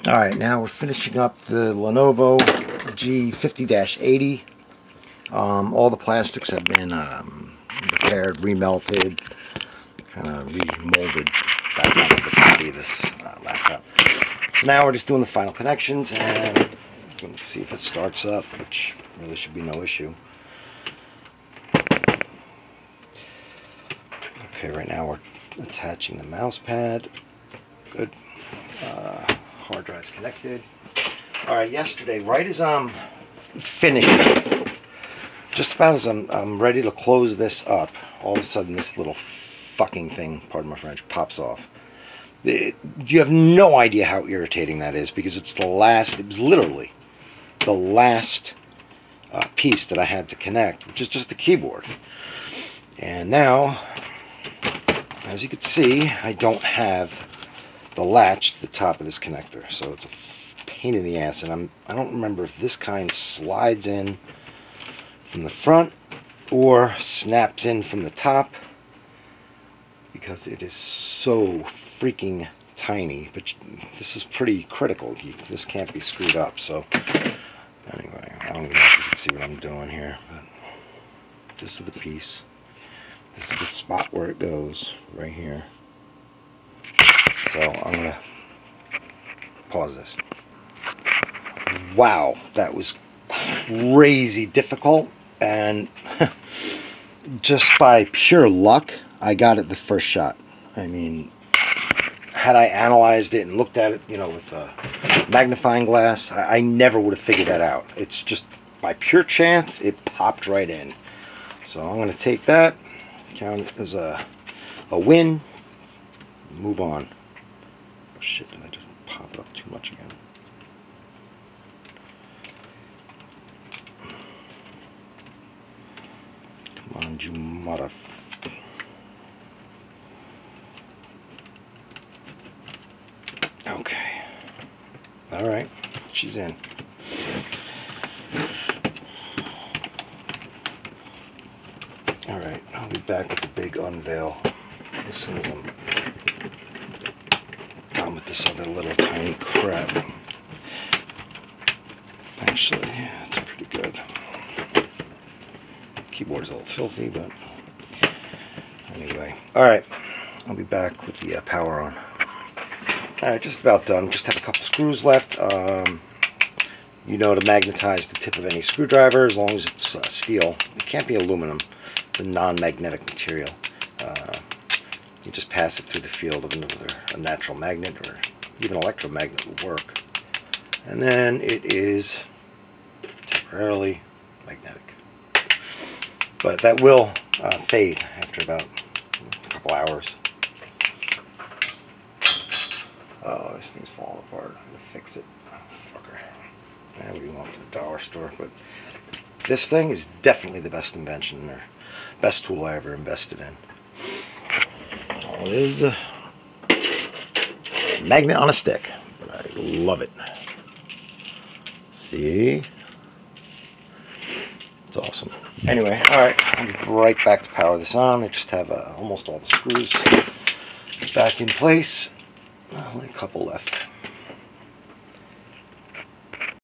Alright, now we're finishing up the Lenovo G50-80. All the plastics have been repaired, remelted, kind of remolded back onto the body of this laptop. So now we're just doing the final connections, and I'm going to see if it starts up, which really should be no issue. Okay, right now we're attaching the mouse pad. Good. Hard drive's connected. Alright, yesterday, right as I'm finishing, just about as I'm ready to close this up, all of a sudden this little fucking thing, pardon my French, pops off. You have no idea how irritating that is, because it's the last, it was literally the last piece that I had to connect, which is just the keyboard. And now, as you can see, I don't have the latch to the top of this connector, so it's a pain in the ass. And I don't remember if this kind slides in from the front or snaps in from the top, because it is so freaking tiny. But this is pretty critical. This can't be screwed up. So anyway, I don't even know if you can see what I'm doing here, but this is the piece. This is the spot where it goes, right here. So I'm going to pause this. Wow, that was crazy difficult, and just by pure luck, I got it the first shot. I mean, had I analyzed it and looked at it, you know, with a magnifying glass, I never would have figured that out. It's just by pure chance, it popped right in. So I'm going to take that, count it as a win, move on. Oh shit, did I just pop it up too much again? Come on, you motherfucker. Okay. Alright, she's in. Alright, I'll be back with the big unveil as soon as I'm done with this other little tiny crap. Actually, yeah, it's pretty good. Keyboard's a little filthy, but anyway. Alright, I'll be back with the power on. Alright, just about done. Just have a couple screws left. You know to magnetize the tip of any screwdriver as long as it's steel. It can't be aluminum. It's a non-magnetic material. You just pass it through the field of a natural magnet, or even electromagnet will work. And then it is temporarily magnetic. But that will fade after about a couple hours. Oh, this thing's falling apart. I'm going to fix it. Oh, fucker. What do you want from the dollar store? But this thing is definitely the best invention, or best tool I ever invested in. It is a magnet on a stick, but I love it. See? It's awesome. Anyway, alright, I'll be right back to power this on. I just have almost all the screws back in place. Only a couple left.